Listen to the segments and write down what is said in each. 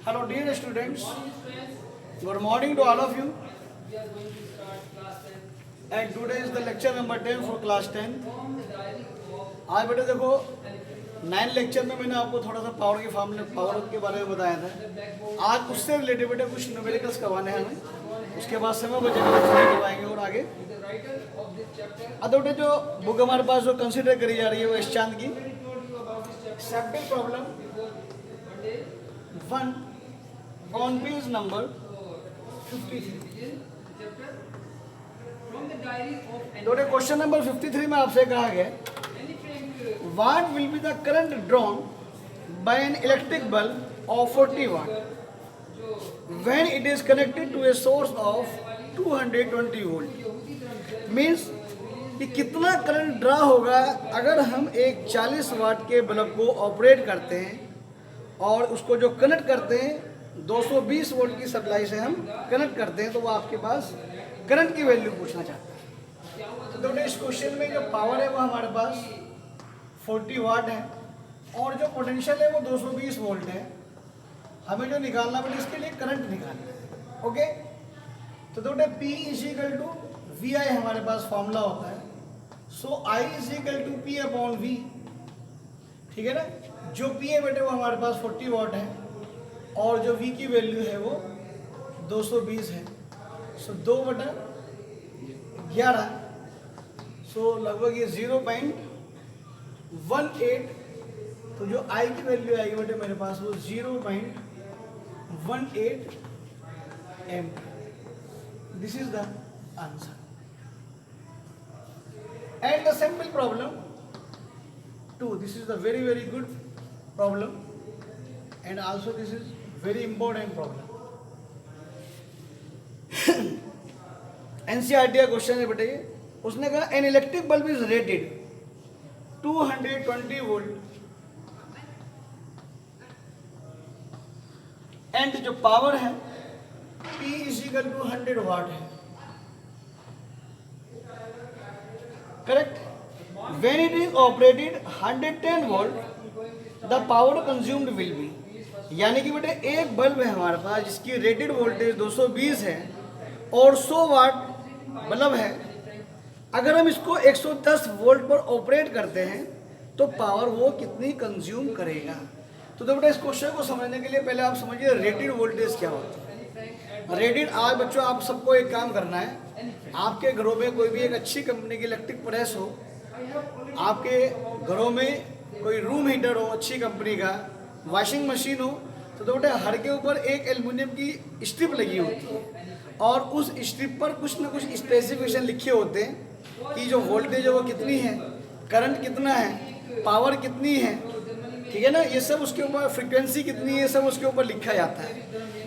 Hello dear students, good morning to all of you. And today is the lecture number 10 for class 10. आज बेटे देखो 9 lecture में मैंने आपको थोड़ा सा पावर के बारे में बताया था। आज उससे रिलेटेड बेटे कुछ न्यूमेरिकल्स करवाने हैं हमें, उसके बाद समय बचेगा करवाएंगे और आगे। अब बेटे जो बुक हमारे पास जो कंसिडर करी जा रही है वो इस चांद की sample problem 1 on page number 53। तो क्वेश्चन नंबर 53 में आपसे कहा गया what will be the current drawn by an electric bulb of 40 watt when it is connected to a source of 220 volt. Means कि कितना करंट ड्रा होगा अगर हम एक 40 वाट के बल्ब को ऑपरेट करते हैं और उसको जो कनेक्ट करते हैं 220 वोल्ट की सप्लाई से हम कनेक्ट करते हैं, तो वो आपके पास करंट की वैल्यू पूछना चाहता है। तो इस क्वेश्चन में जो पावर है वो हमारे पास 40 वाट है और जो पोटेंशियल है वो 220 वोल्ट है। हमें जो निकालना पड़ेगा इसके लिए करंट निकालना है। ओके, तो बेटे P is equal to V I हमारे पास फॉर्मूला होता है। So I is equal to P upon V, ठीक है ना। जो P है बेटे वो हमारे पास 40 वाट है और जो V की वैल्यू है वो 220 है। सो 2/11, सो लगभग ये 0.18। तो जो I की वैल्यू आएगी बेटे मेरे पास वो 0.18 ampere. This is the answer. And the simple problem 2, this is the very very good problem and also this is very important problem। NCERT question है बेटे, उसने कहा N electric bulb is rated 220 volt and जो power है P is equal to 100 वाट है। Correct. When it is operated 110 volt the power consumed will be, यानी कि बेटे एक बल्ब है हमारे पास जिसकी रेटेड वोल्टेज 220 है और 100 वाट बल्ब है। अगर हम इसको 110 वोल्ट पर ऑपरेट करते हैं तो पावर वो कितनी कंज्यूम करेगा। तो बेटे इस क्वेश्चन को समझने के लिए पहले आप समझिए रेटेड वोल्टेज क्या होता है। रेटेड, आज बच्चों आप सबको एक काम करना है, आपके घरों में कोई भी एक अच्छी कंपनी की इलेक्ट्रिक प्रेस हो, आपके घरों में कोई रूम हीटर हो अच्छी कंपनी का, वॉशिंग मशीन हो, तो बेटे हर के ऊपर एक एल्युमिनियम की स्ट्रिप लगी होती है और उस स्ट्रिप पर कुछ ना कुछ स्पेसिफिकेशन लिखे होते हैं कि जो वोल्टेज है वो कितनी है, करंट कितना है, पावर कितनी है, ठीक है ना। ये सब उसके ऊपर फ्रीक्वेंसी कितनी है, सब उसके ऊपर लिखा जाता है।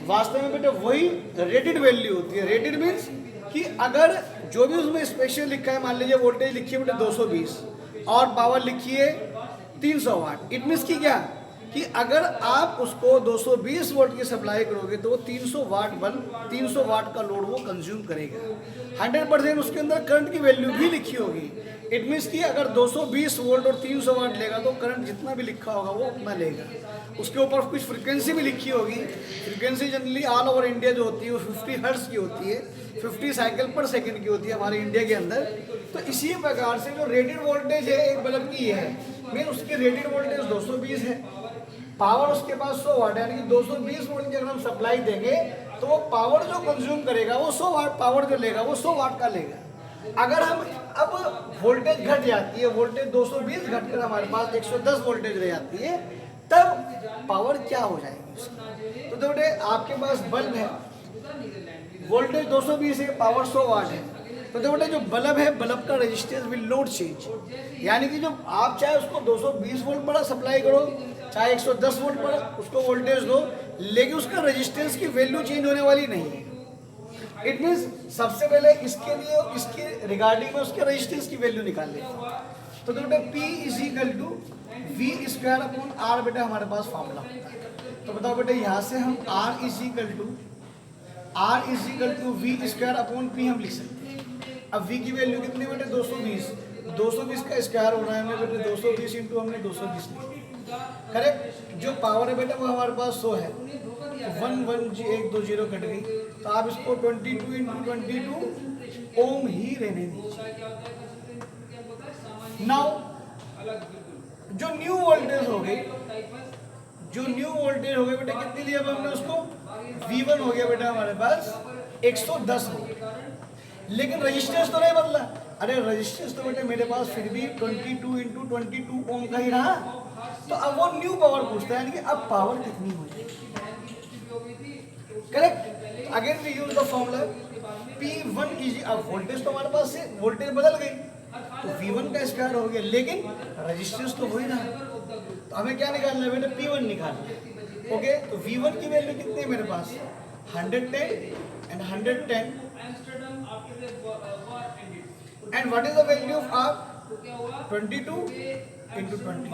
वास्तव में बेटे वही रेटेड वैल्यू होती है। रेटेड मीन्स कि अगर जो भी उसमें स्पेशल लिखा है, मान लीजिए वोल्टेज लिखी है बेटे 220 और पावर लिखी है 300 वाट, इट मीन्स कि क्या कि अगर आप उसको 220 वोल्ट की सप्लाई करोगे तो वो 300 वाट बल्ब 300 वाट का लोड वो कंज्यूम करेगा। 100% उसके अंदर करंट की वैल्यू भी लिखी होगी। इट मीन्स कि अगर 220 वोल्ट और 300 वाट लेगा तो करंट जितना भी लिखा होगा वो उतना लेगा। उसके ऊपर कुछ फ्रिक्वेंसी भी लिखी होगी। Frequency generally all over India जो होती है वो 50 हर्ट्ज की होती है, 50 साइकिल पर सेकेंड की होती है हमारे इंडिया के अंदर। तो इसी प्रकार से जो रेटेड वोल्टेज है एक बल्ब की है, में उसकी रेटेड वोल्टेज 220 है, पावर उसके पास 100 वाट है, यानी कि 220 वोल्ट की अगर हम सप्लाई देंगे तो वो पावर जो कंज्यूम करेगा वो 100 वाट पावर जो लेगा वो 100 वाट का लेगा। अगर हम अब वोल्टेज घट जाती है, वोल्टेज 220 घटकर हमारे पास 110 वोल्टेज रह जाती है, तब पावर क्या हो जाएगी उसकी। तो बेटे आपके पास बल्ब है, वोल्टेज 220 है, पावर 100 वाट है, तो बेटे जो बल्ब है बल्ब का रेजिस्टेंस विल नॉट चेंज। यानी कि जो आप चाहे उसको 220 वोल्ट पर सप्लाई करो, चाहे 110 वोल्ट पर उसको वोल्टेज दो, लेकिन उसका रेजिस्टेंस की वैल्यू चेंज होने वाली नहीं है। इट मीन्स सबसे पहले इसके लिए इसके रिगार्डिंग में उसके रेजिस्टेंस की वैल्यू निकाल लें। तो बेटे P is equal to V square upon R बेटा हमारे पास फॉर्मूला होता है। तो बताओ बेटे यहाँ से हम R is equal to V square upon P हम लिख सकते हैं। अब V की वैल्यू कितनी बेटे 220, 220 का स्क्वायर हो रहा है हमें बेटे 220 इंटू हमने 220 लिखा। करेक्ट। जो पावर है बेटा वो हमारे पास 100 है, 1 2 0 कट गई, तो आप इसको 22 इंटू 22 ओम ही रहने दीजिए। नाउ जो न्यू वोल्टेज हो गई, बेटा कितनी दी अब हमने उसको, V1 हो गया बेटा हमारे पास 110 हो गया, लेकिन रजिस्टेंस तो नहीं बदला। अरे रजिस्टेंस तो बेटे मेरे पास फिर भी 22 इंटू 22 ओम का ही रहा। तो अब वो न्यू पावर पूछता है कि अब पावर कितनी हो जाएगी, correct. Again we use the formula P1 is, अब वोल्टेज तो हमारे पास से वोल्टेज बदल गई, तो V1 का स्क्वायर हो गया, लेकिन रजिस्टेंस तो वही रहा। तो हमें क्या निकालना है बेटा, P1 निकालना है। ओके, तो V1 की वैल्यू कितनी है मेरे पास, 110 and 110, and what is the value of R, 22 into 20।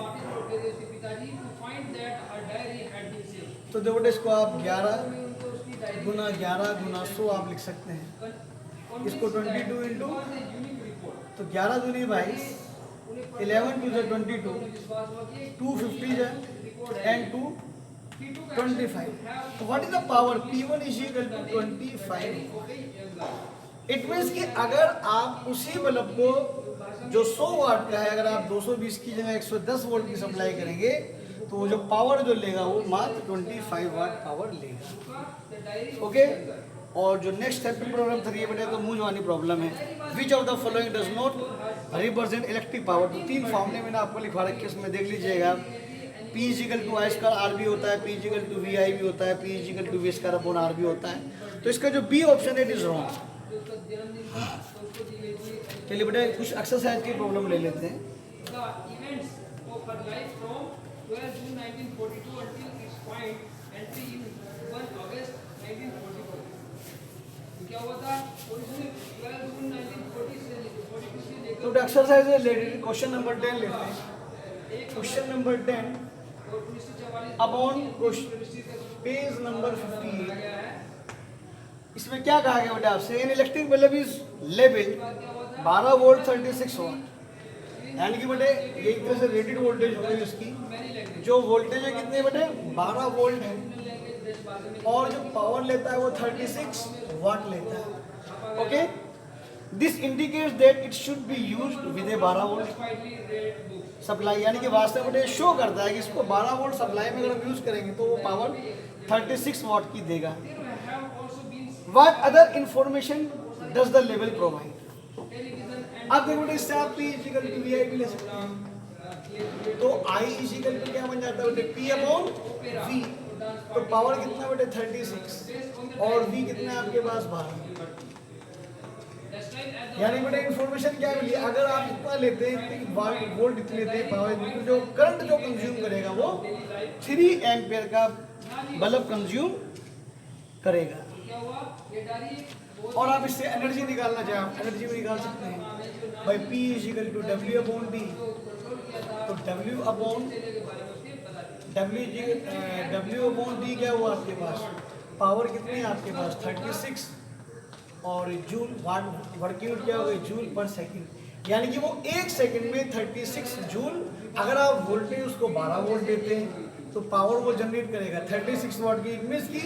तो देखो बेटा इसको आप 11 गुना 100 आप लिख सकते हैं। इसको 22 इंटू, तो 11 दूनी 22, 11 टू 22, 250 है, एंड 2 25। तो what is the power, P1 is equal to 25। It means कि अगर आप उसी बल्ब को जो 100 वाट का है, अगर आप 220 की जगह 110 वोल्ट की सप्लाई करेंगे, तो वो जो पावर जो लेगा वो मात्र 25 वाट पावर लेगा। ओके, और जो नेक्स्ट स्टेप पे प्रॉब्लम 3 बेटा तो मुंह जवानी प्रॉब्लम है। Which of the following does not represent electric power. तो 3 फॉर्मूले मैंने आपको लिखवा रखे, उसमें देख लीजिएगा। P is equal to I square R भी होता है, P is equal to V I भी होता है, P is equal to V square upon R भी होता है। तो इसका जो बी ऑप्शन है इट इज रॉन्ग। चलिए बेटा कुछ एक्सरसाइज की प्रॉब्लम ले लेते हैं। तो एक्सरसाइज रिलेटेड क्वेश्चन नंबर 10 लेते हैं। Question number 10 upon page number 58। इसमें क्या कहा गया बेटा आपसे, इन electric bulb is level 12 volt 36 वाट, यानी कि बेटे ये एक तरह से रेटेड वोल्टेज हो गई उसकी। जो वोल्टेज है कितने बेटे, 12 वोल्ट है, और जो पावर लेता है वो 36 वाट लेता है। Okay, this indicates that it should be used with A 12 volt supply, यानी कि वास्तव में शो करता है कि इसको 12 वोल्ट सप्लाई में अगर हम यूज करेंगे तो वो पावर 36 वाट की देगा। What other information does the level provide? अब देखो इससे आप P इजिकल टू VI भी ले सकते हैं। तो I इजिकल टू क्या बन जाता है बेटे, P अपॉन V। तो पावर कितना बेटे 36, और V कितना है आपके पास 12। यानी बेटे इन्फॉर्मेशन क्या मिली, अगर आप इतना लेते हैं वोल्ट इतने लेते हैं पावर, जो करंट जो कंज्यूम करेगा वो 3 एम्पियर का बल्ब कंज्यूम करेगा। और आप इससे एनर्जी निकालना चाहें, आप एनर्जी भी निकाल सकते हैं भाई। P is equal to W upon D, तो W अपॉन D क्या हुआ आपके पास, पावर कितनी है आपके पास 36, और जूल वाट वर्किंग क्या हो गई, जूल पर सेकंड, यानी कि वो 1 सेकंड में 36 जूल। अगर आप वोल्टेज उसको 12 वोल्ट देते हैं तो पावर वो जनरेट करेगा 36 वाट की। इट मींस की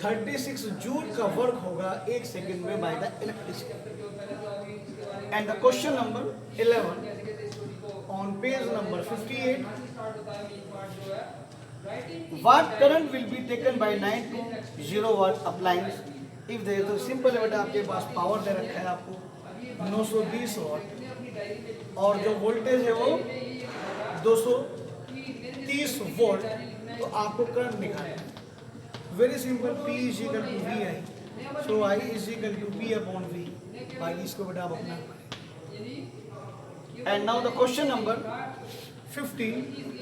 36 जूल का वर्क होगा 1 सेकंड में by the electricity. And the question number 11 on page number 58, what current will be taken by 9 to 0 watt appliance if they. तो सिंपल है बेटा, आपके पास पावर दे रखा है आपको 920 वाट, और जो वोल्टेज है वो 230 वोल्ट। तो आपको करंट निकालना है, very simple, P is equal to V I, so I is equal to P upon V। बाकी इसको बेटा आप अपना। And now the question number 15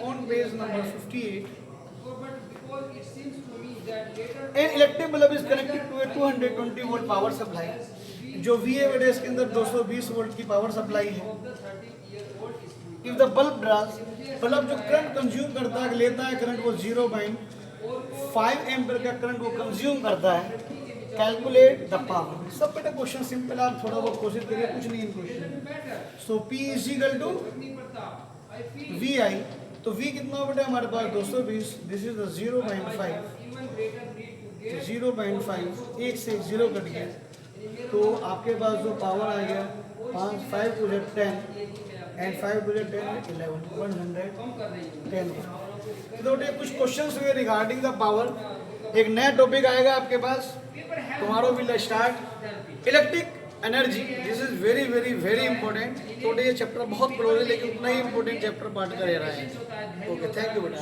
on page number 58, an electric bulb is connected to a 220 volt power supply. जो V है बेटा इसके अंदर 220 वोल्ट की पावर सप्लाई है। If the bulb draws, bulb जो करंट कंज्यूम करता है, लेता है करंट, वो 0.5 एम्पीयर का करंट वो कंज्यूम करता है। Calculate the power. सब बेटा क्वेश्चन सिंपल, आप थोड़ा बहुत कोशिश करिए, कुछ नहीं इन question. So P is equal to VI, तो V कितना बेटा हमारे पास 220, दिस इज द 0.5, 0.5, एक से 0 कट गया, तो आपके पास जो पावर आ गया 5 टू 10 एंड 5 टू 10 11 110। तो कुछ क्वेश्चंस हुए रिगार्डिंग द पावर। एक नया टॉपिक आएगा आपके पास, tomorrow will start electric energy. This is very very very important. तो ये चैप्टर बहुत क्लोज है, लेकिन उतना ही इंपॉर्टेंट चैप्टर पार्ट कर रहा है। ओके, थैंक यू बेटा।